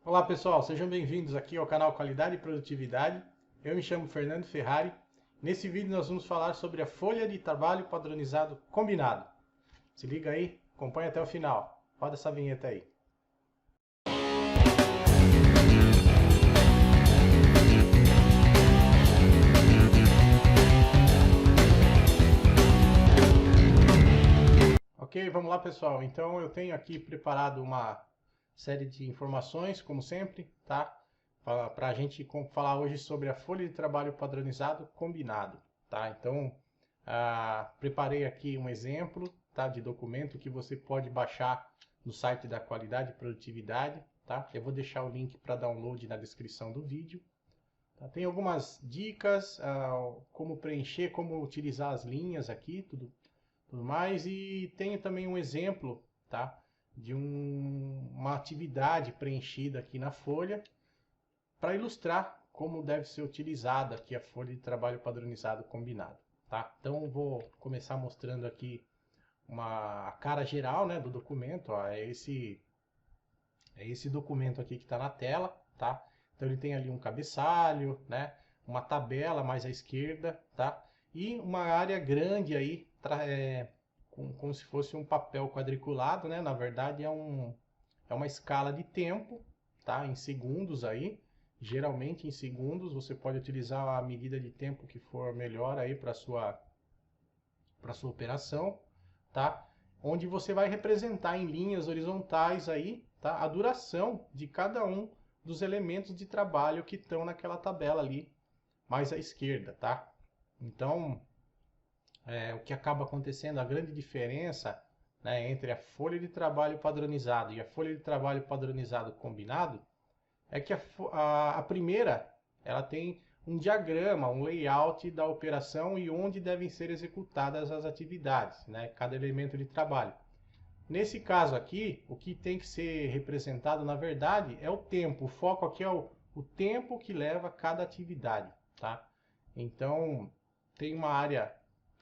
Olá pessoal, sejam bem-vindos aqui ao canal Qualidade e Produtividade. Eu me chamo Fernando Ferrari. Nesse vídeo nós vamos falar sobre a folha de trabalho padronizado combinado. Se liga aí, acompanha até o final. Roda essa vinheta aí. Ok, vamos lá pessoal. Então eu tenho aqui preparado uma série de informações, como sempre, tá? Para a gente falar hoje sobre a folha de trabalho padronizado combinado, tá? Então, preparei aqui um exemplo, tá, de documento que você pode baixar no site da Qualidade e Produtividade, tá? Eu vou deixar o link para download na descrição do vídeo. Tá? Tem algumas dicas, como preencher, como utilizar as linhas aqui, tudo mais, e tenho também um exemplo, tá, de uma atividade preenchida aqui na folha, para ilustrar como deve ser utilizada aqui a folha de trabalho padronizado combinado, tá? Então vou começar mostrando aqui a cara geral, né, do documento. Ó, é esse documento aqui que está na tela, tá? Então ele tem ali um cabeçalho, né, uma tabela mais à esquerda, tá? E uma área grande aí, como se fosse um papel quadriculado, né? Na verdade é uma escala de tempo, tá? Em segundos aí. Geralmente em segundos, você pode utilizar a medida de tempo que for melhor aí para sua operação, tá? Onde você vai representar em linhas horizontais aí, tá? A duração de cada um dos elementos de trabalho que estão naquela tabela ali, mais à esquerda, tá? Então, o que acaba acontecendo, a grande diferença, né, entre a folha de trabalho padronizado e a folha de trabalho padronizado combinado é que a primeira, ela tem um diagrama, um layout da operação e onde devem ser executadas as atividades, né? Cada elemento de trabalho. Nesse caso aqui, o que tem que ser representado, na verdade, é o tempo. O foco aqui é o tempo que leva cada atividade, tá? Então, tem uma área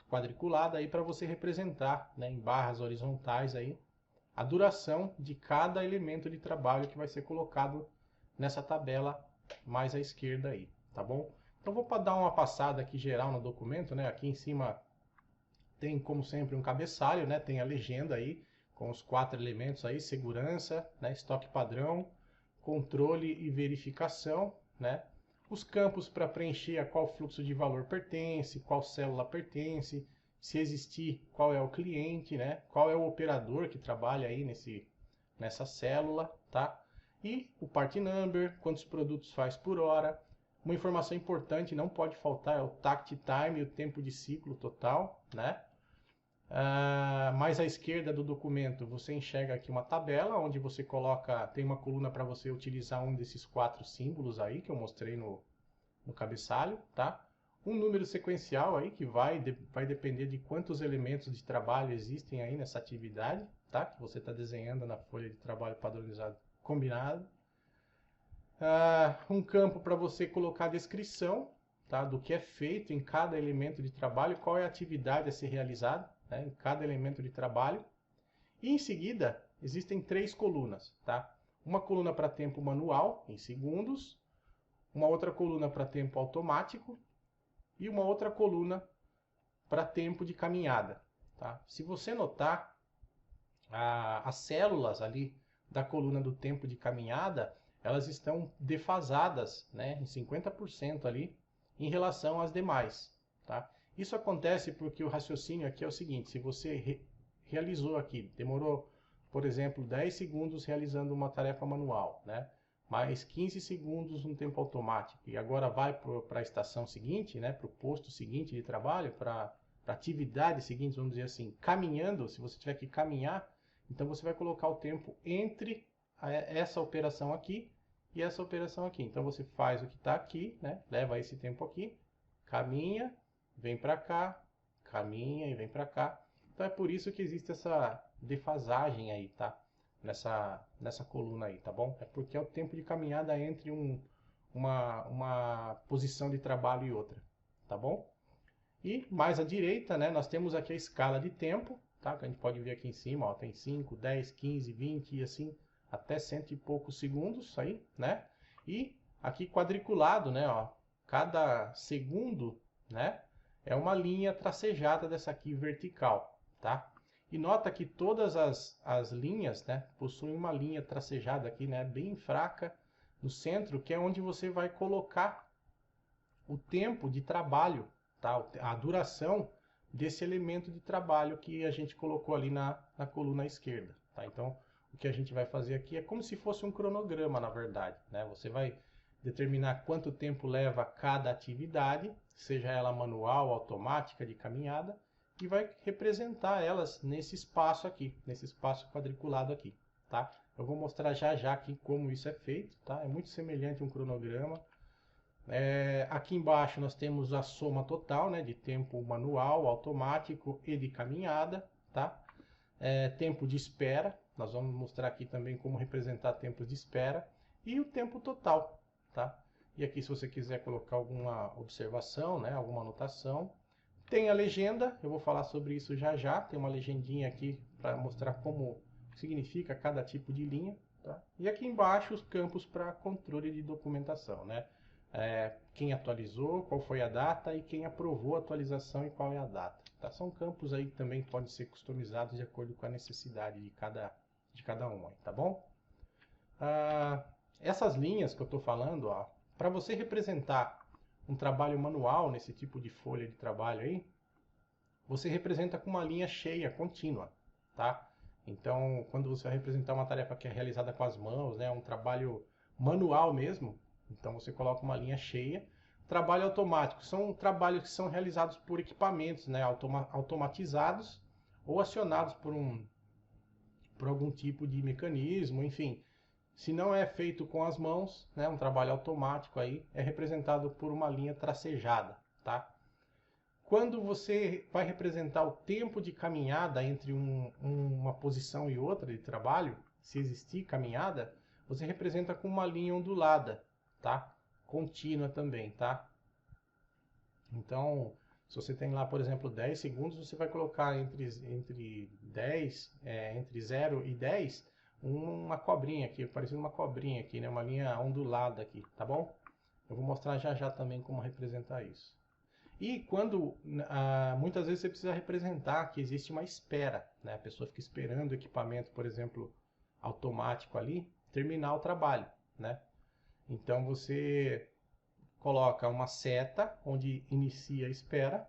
quadriculada aí para você representar, né, em barras horizontais aí, a duração de cada elemento de trabalho que vai ser colocado nessa tabela mais à esquerda aí, tá bom? Então vou dar uma passada aqui geral no documento, né? Aqui em cima tem, como sempre, um cabeçalho, né? Tem a legenda aí com os 4 elementos aí: segurança, né? Estoque padrão, controle e verificação, né? Os campos para preencher a qual fluxo de valor pertence, qual célula pertence, se existir, qual é o cliente, né? Qual é o operador que trabalha aí nessa célula, tá? E o part number, quantos produtos faz por hora. Uma informação importante, não pode faltar, é o takt time, o tempo de ciclo total, né? Mais à esquerda do documento você enxerga aqui uma tabela onde você tem uma coluna para você utilizar um desses 4 símbolos aí que eu mostrei no cabeçalho, tá? Um número sequencial aí que vai depender de quantos elementos de trabalho existem aí nessa atividade, tá? Que você está desenhando na folha de trabalho padronizado combinado. Um campo para você colocar a descrição, tá, do que é feito em cada elemento de trabalho, qual é a atividade a ser realizada, né, em cada elemento de trabalho. E em seguida, existem 3 colunas, tá? Uma coluna para tempo manual, em segundos, uma outra coluna para tempo automático e uma outra coluna para tempo de caminhada, tá? Se você notar, as células ali da coluna do tempo de caminhada, elas estão defasadas, né, em 50% ali, em relação às demais, tá? Isso acontece porque o raciocínio aqui é o seguinte: se você realizou aqui, demorou, por exemplo, 10 segundos realizando uma tarefa manual, né, mais 15 segundos no tempo automático, e agora vai para a estação seguinte, né, para o posto seguinte de trabalho, para a atividade seguinte, vamos dizer assim, caminhando. Se você tiver que caminhar, então você vai colocar o tempo entre essa operação aqui e essa operação aqui. Então você faz o que está aqui, né? Leva esse tempo aqui, caminha, vem para cá, caminha e vem para cá. Então é por isso que existe essa defasagem aí, tá? Nessa coluna aí, tá bom? É porque é o tempo de caminhada entre uma posição de trabalho e outra, tá bom? E mais à direita, né, nós temos aqui a escala de tempo, tá? Que a gente pode ver aqui em cima, ó, tem 5, 10, 15, 20 e assim até 100 e poucos segundos aí, né? E aqui quadriculado, né, ó, cada segundo, né, é uma linha tracejada dessa aqui vertical, tá? E nota que todas as linhas, né, possuem uma linha tracejada aqui, né, bem fraca no centro, que é onde você vai colocar o tempo de trabalho, tá? A duração desse elemento de trabalho que a gente colocou ali na coluna esquerda, tá? Então, o que a gente vai fazer aqui é como se fosse um cronograma, na verdade, né? Você vai determinar quanto tempo leva cada atividade, seja ela manual, automática, de caminhada, e vai representar elas nesse espaço aqui, nesse espaço quadriculado aqui, tá? Eu vou mostrar já já aqui como isso é feito, tá? É muito semelhante a um cronograma. Aqui embaixo nós temos a soma total, né, de tempo manual, automático e de caminhada, tá? Tempo de espera, nós vamos mostrar aqui também como representar tempos de espera, e o tempo total, tá? E aqui, se você quiser colocar alguma observação, né, alguma anotação. Tem a legenda, eu vou falar sobre isso já já, tem uma legendinha aqui para mostrar como significa cada tipo de linha, tá? E aqui embaixo os campos para controle de documentação, né? Quem atualizou, qual foi a data e quem aprovou a atualização e qual é a data. Tá? São campos aí que também podem ser customizados de acordo com a necessidade de cada um, aí, tá bom? Essas linhas que eu estou falando, para você representar um trabalho manual nesse tipo de folha de trabalho aí, você representa com uma linha cheia, contínua, tá? Então, quando você vai representar uma tarefa que é realizada com as mãos, né, um trabalho manual mesmo, então você coloca uma linha cheia. Trabalho automático são trabalhos que são realizados por equipamentos, né, automatizados ou acionados por algum tipo de mecanismo, enfim. Se não é feito com as mãos, né, um trabalho automático aí, é representado por uma linha tracejada, tá? Quando você vai representar o tempo de caminhada entre uma posição e outra de trabalho, se existir caminhada, você representa com uma linha ondulada, tá? Contínua também, tá? Então, se você tem lá, por exemplo, 10 segundos, você vai colocar entre 0 e 10, uma cobrinha aqui, parecendo uma cobrinha aqui, né? Uma linha ondulada aqui, tá bom? Eu vou mostrar já já também como representar isso. E quando, muitas vezes você precisa representar que existe uma espera, né? A pessoa fica esperando o equipamento, por exemplo, automático ali, terminar o trabalho, né? Então você coloca uma seta onde inicia a espera,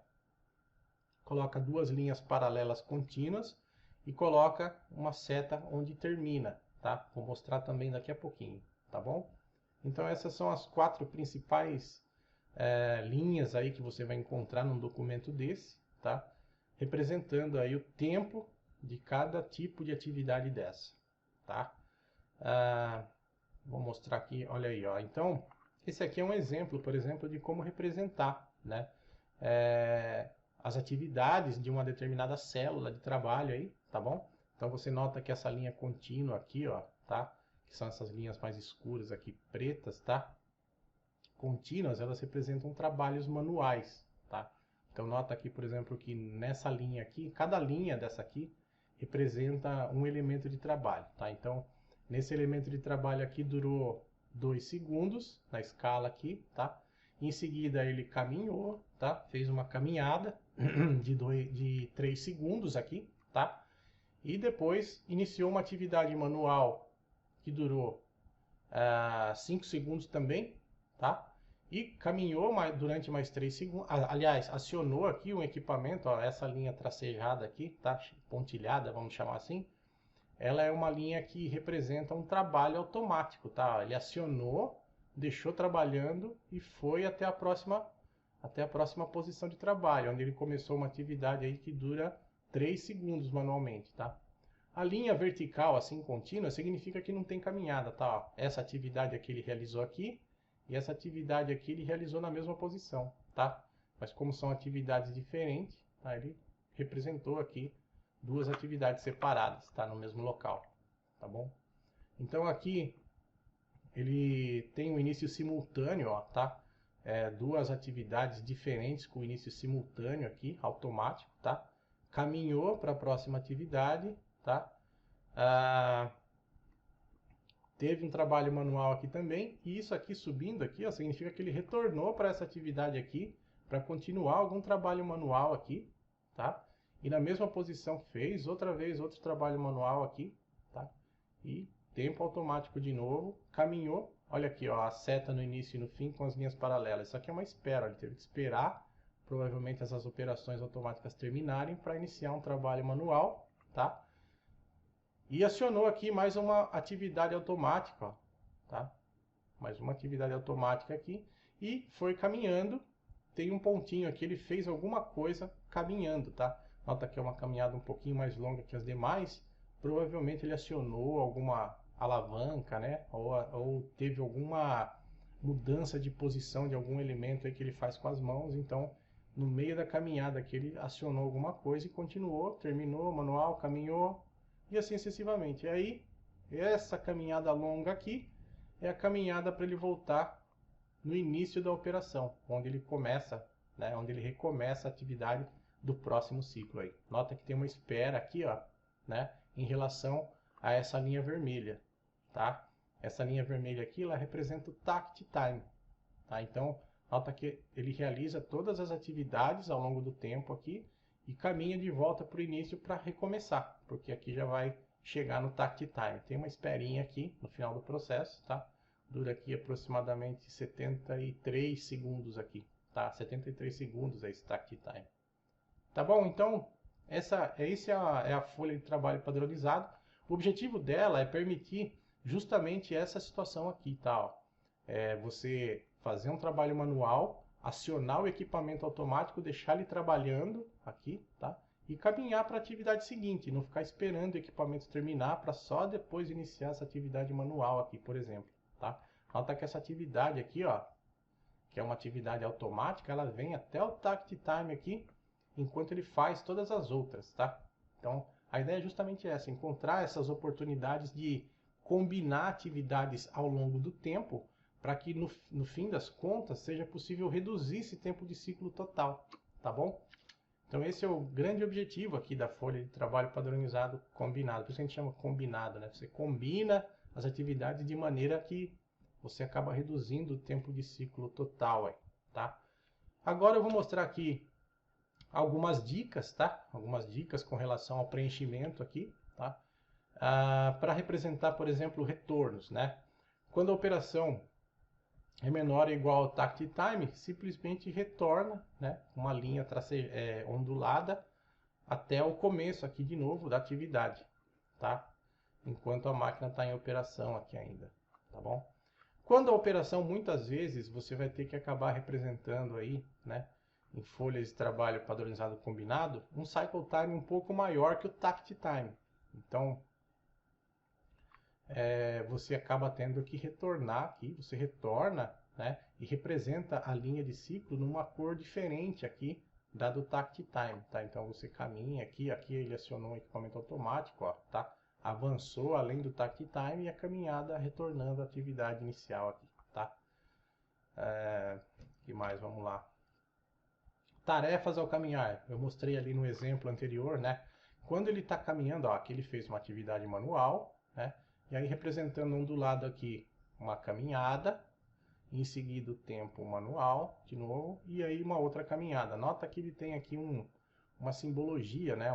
coloca duas linhas paralelas contínuas e coloca uma seta onde termina, tá? Vou mostrar também daqui a pouquinho, tá bom? Então essas são as 4 principais linhas aí que você vai encontrar num documento desse, tá? Representando aí o tempo de cada tipo de atividade dessa, tá? Vou mostrar aqui, olha aí, ó. Então, esse aqui é um exemplo, por exemplo, de como representar, né? As atividades de uma determinada célula de trabalho aí, tá bom? Então você nota que essa linha contínua aqui, ó, tá? Que são essas linhas mais escuras aqui, pretas, tá? Contínuas, elas representam trabalhos manuais, tá? Então nota aqui, por exemplo, que nessa linha aqui, cada linha dessa aqui representa um elemento de trabalho, tá? Então, nesse elemento de trabalho aqui durou 2 segundos na escala aqui, tá? Em seguida ele caminhou, tá? Fez uma caminhada de 3 segundos aqui, tá? E depois iniciou uma atividade manual que durou 5 segundos também, tá? E caminhou durante mais 3 segundos. Aliás, acionou aqui um equipamento, ó, essa linha tracejada aqui, tá? Pontilhada, vamos chamar assim. Ela é uma linha que representa um trabalho automático, tá? Ele acionou, deixou trabalhando e foi até a próxima posição de trabalho, onde ele começou uma atividade aí que dura 3 segundos manualmente, tá? A linha vertical, assim, contínua, significa que não tem caminhada, tá? Essa atividade aqui ele realizou aqui, e essa atividade aqui ele realizou na mesma posição, tá? Mas como são atividades diferentes, tá? Ele representou aqui 2 atividades separadas, tá? No mesmo local, tá bom? Então aqui ele tem um início simultâneo, ó, tá? 2 atividades diferentes com início simultâneo aqui, automático, tá? Caminhou para a próxima atividade, tá? teve um trabalho manual aqui também, e isso aqui subindo aqui, ó, significa que ele retornou para essa atividade aqui, para continuar algum trabalho manual aqui, tá? E na mesma posição fez outra vez outro trabalho manual aqui, tá? E tempo automático de novo, caminhou, olha aqui, ó, a seta no início e no fim com as linhas paralelas. Isso aqui é uma espera, ele teve que esperar provavelmente essas operações automáticas terminarem para iniciar um trabalho manual, tá? E acionou aqui mais uma atividade automática, ó, tá? Mais uma atividade automática aqui e foi caminhando. Tem um pontinho aqui, ele fez alguma coisa caminhando, tá? Nota que é uma caminhada um pouquinho mais longa que as demais. Provavelmente ele acionou alguma alavanca, né? Ou teve alguma mudança de posição de algum elemento aí que ele faz com as mãos. Então, no meio da caminhada aqui, ele acionou alguma coisa e continuou, terminou, manual, caminhou e assim sucessivamente. E aí, essa caminhada longa aqui é a caminhada para ele voltar no início da operação, onde ele começa, né, onde ele recomeça a atividade do próximo ciclo aí. Nota que tem uma espera aqui, ó, né, em relação a essa linha vermelha, tá? Essa linha vermelha aqui, ela representa o takt time, tá? Então, nota que ele realiza todas as atividades ao longo do tempo aqui e caminha de volta para o início para recomeçar, porque aqui já vai chegar no takt time. Tem uma esperinha aqui no final do processo, tá? Dura aqui aproximadamente 73 segundos aqui, tá? 73 segundos é esse takt time. Tá bom? Então, essa é a folha de trabalho padronizado. O objetivo dela é permitir justamente essa situação aqui, tá? Ó. Você fazer um trabalho manual, acionar o equipamento automático, deixar ele trabalhando aqui, tá? E caminhar para a atividade seguinte, não ficar esperando o equipamento terminar para só depois iniciar essa atividade manual aqui, por exemplo, tá? Nota que essa atividade aqui, ó, que é uma atividade automática, ela vem até o takt time aqui, enquanto ele faz todas as outras, tá? Então, a ideia é justamente essa, encontrar essas oportunidades de combinar atividades ao longo do tempo, para que no fim das contas seja possível reduzir esse tempo de ciclo total, tá bom? Então esse é o grande objetivo aqui da folha de trabalho padronizado combinado, por isso a gente chama combinado, né? Você combina as atividades de maneira que você acaba reduzindo o tempo de ciclo total aí, tá? Agora eu vou mostrar aqui algumas dicas, tá? Algumas dicas com relação ao preenchimento aqui, tá? Para representar, por exemplo, retornos, né? Quando a operação é menor ou igual ao takt time, simplesmente retorna, né, uma linha ondulada até o começo aqui de novo da atividade, tá? Enquanto a máquina está em operação aqui ainda, tá bom? Quando a operação, muitas vezes, você vai ter que acabar representando aí, né, em folhas de trabalho padronizado combinado, um cycle time um pouco maior que o takt time. Então, você acaba tendo que retornar aqui, você retorna, né, e representa a linha de ciclo numa cor diferente aqui da do takt time, tá? Então você caminha aqui ele acionou um equipamento automático, ó, tá? Avançou além do takt time e a caminhada retornando à atividade inicial aqui, tá? Que mais? Vamos lá. Tarefas ao caminhar. Eu mostrei ali no exemplo anterior, né? Quando ele está caminhando, ó, aqui ele fez uma atividade manual, né? E aí representando do lado aqui uma caminhada, em seguida o tempo manual, de novo, e aí uma outra caminhada. Nota que ele tem aqui uma simbologia, né?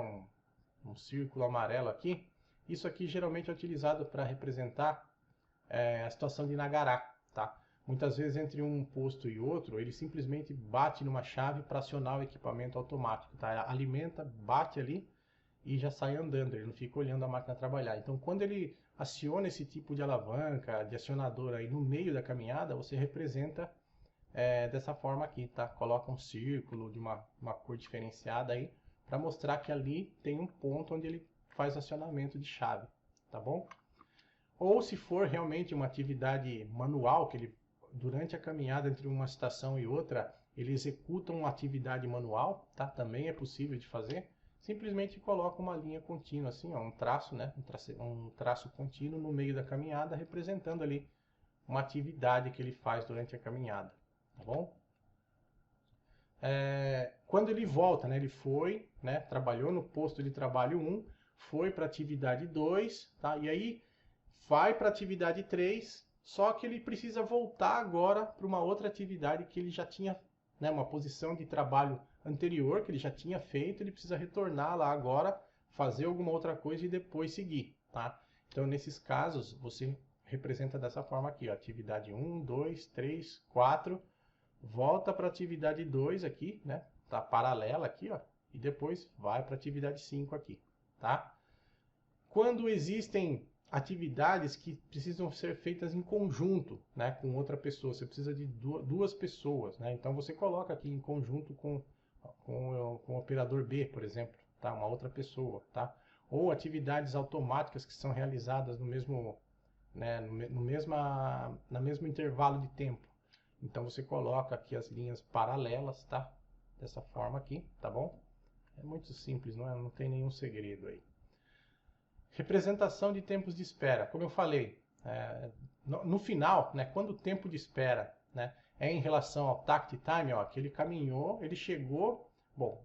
Um círculo amarelo aqui. Isso aqui geralmente é utilizado para representar a situação de Nagará, tá? Muitas vezes entre um posto e outro, ele simplesmente bate numa chave para acionar o equipamento automático, tá? Alimenta, bate ali e já sai andando, ele não fica olhando a máquina trabalhar. Então, quando ele aciona esse tipo de alavanca, de acionador aí no meio da caminhada, você representa dessa forma aqui, tá? Coloca um círculo de uma cor diferenciada aí, para mostrar que ali tem um ponto onde ele faz acionamento de chave, tá bom? Ou se for realmente uma atividade manual, que ele, durante a caminhada entre uma estação e outra, ele executa uma atividade manual, tá? Também é possível de fazer. Simplesmente coloca uma linha contínua, assim, ó, um traço, né? Um traço contínuo no meio da caminhada, representando ali uma atividade que ele faz durante a caminhada, tá bom? Quando ele volta, né? Ele foi, né? Trabalhou no posto de trabalho 1, foi para a atividade 2, tá? E aí vai para a atividade 3, só que ele precisa voltar agora para uma outra atividade que ele já tinha, né, uma posição de trabalho anterior que ele já tinha feito, ele precisa retornar lá agora, fazer alguma outra coisa e depois seguir, tá? Então, nesses casos, você representa dessa forma aqui, ó, atividade 1, 2, 3, 4, volta para a atividade 2 aqui, né? Tá paralela aqui, ó, e depois vai para a atividade 5 aqui, tá? Quando existem atividades que precisam ser feitas em conjunto, né, com outra pessoa, você precisa de duas pessoas, né? Então você coloca aqui em conjunto com o operador B, por exemplo, tá? Uma outra pessoa, tá? Ou atividades automáticas que são realizadas no mesmo, né, na mesmo intervalo de tempo. Então você coloca aqui as linhas paralelas, tá? Dessa forma aqui, tá bom? É muito simples, não tem nenhum segredo aí. Representação de tempos de espera. Como eu falei, no final, né, quando o tempo de espera, né, é em relação ao takt time, ó, que ele caminhou, ele chegou, bom,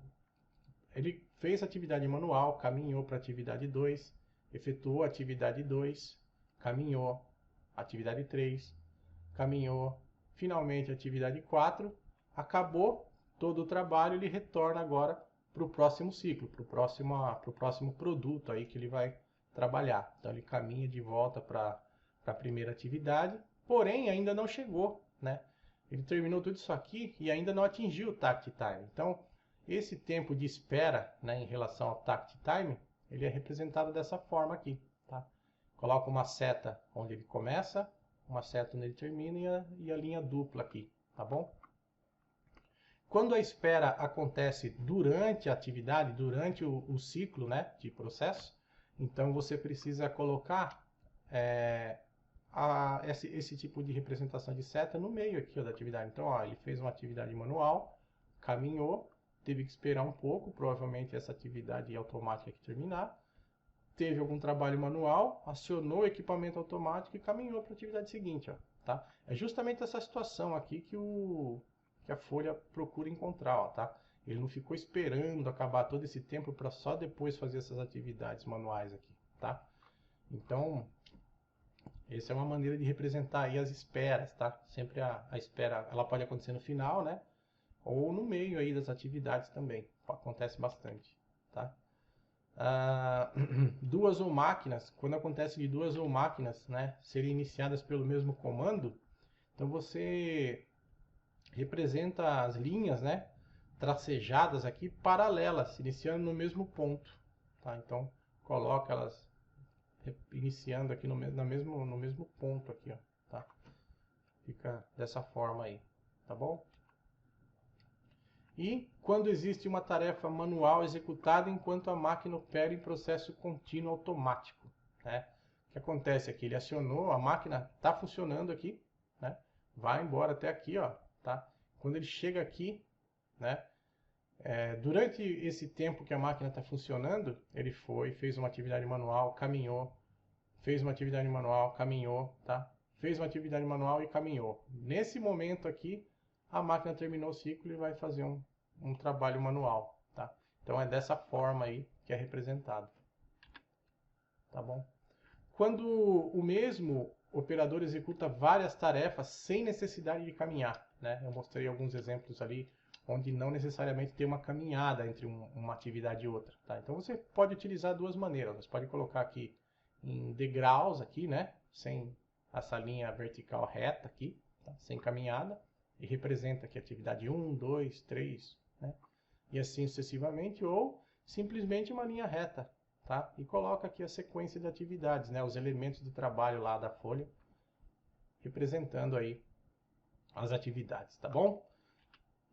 ele fez a atividade manual, caminhou para a atividade 2, efetuou a atividade 2, caminhou, atividade 3, caminhou, finalmente a atividade 4, acabou todo o trabalho, ele retorna agora para o próximo ciclo, para o próximo produto aí que ele vai trabalhar. Então ele caminha de volta para a primeira atividade, porém ainda não chegou, né? Ele terminou tudo isso aqui e ainda não atingiu o takt time. Então esse tempo de espera, né, em relação ao takt time, ele é representado dessa forma aqui, tá? Coloca uma seta onde ele começa, uma seta onde ele termina e a linha dupla aqui, tá bom? Quando a espera acontece durante a atividade, durante o ciclo, né, de processo, então você precisa colocar esse tipo de representação de seta no meio aqui, ó, da atividade. Então, ó, ele fez uma atividade manual, caminhou, teve que esperar um pouco, provavelmente essa atividade automática que terminar, teve algum trabalho manual, acionou o equipamento automático e caminhou para a atividade seguinte, ó, tá? É justamente essa situação aqui que a folha procura encontrar, ó, tá? Ele não ficou esperando acabar todo esse tempo para só depois fazer essas atividades manuais aqui, tá? Então, essa é uma maneira de representar aí as esperas, tá? Sempre a espera, ela pode acontecer no final, né? Ou no meio aí das atividades também, acontece bastante, tá? Duas ou máquinas, quando acontece de duas ou máquinas, né, serem iniciadas pelo mesmo comando, então você representa as linhas, né, tracejadas aqui paralelas, iniciando no mesmo ponto, tá? Então coloca elas iniciando aqui no mesmo ponto aqui, ó, tá? Fica dessa forma aí, tá bom? E quando existe uma tarefa manual executada enquanto a máquina opera em processo contínuo automático, né? O que acontece aqui? Ele acionou, a máquina está funcionando aqui, né? Vai embora até aqui, ó, tá? Quando ele chega aqui, né? Durante esse tempo que a máquina está funcionando, ele fez uma atividade manual, caminhou, fez uma atividade manual, caminhou, tá? Fez uma atividade manual e caminhou. Nesse momento aqui, a máquina terminou o ciclo e vai fazer um trabalho manual, tá? Então é dessa forma aí que é representado, tá bom? Quando o mesmo operador executa várias tarefas sem necessidade de caminhar, né? Eu mostrei alguns exemplos ali onde não necessariamente tem uma caminhada entre uma atividade e outra, tá? Então você pode utilizar duas maneiras. Você pode colocar aqui em degraus aqui, né? Sem essa linha vertical reta aqui, tá? Sem caminhada, e representa aqui atividade 1, 2, 3, né? E assim sucessivamente, ou simplesmente uma linha reta, tá? E coloca aqui a sequência de atividades, né? Os elementos de trabalho lá da folha, representando aí as atividades, tá bom?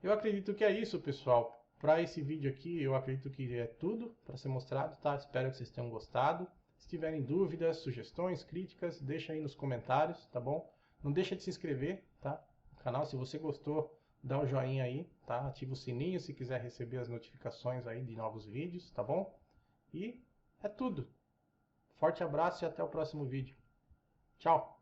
Eu acredito que é isso, pessoal. Para esse vídeo aqui, eu acredito que é tudo para ser mostrado, tá? Espero que vocês tenham gostado. Se tiverem dúvidas, sugestões, críticas, deixa aí nos comentários, tá bom? Não deixa de se inscrever, tá? No canal, se você gostou, dá um joinha aí, tá? Ativa o sininho se quiser receber as notificações aí de novos vídeos, tá bom? E é tudo. Forte abraço e até o próximo vídeo. Tchau!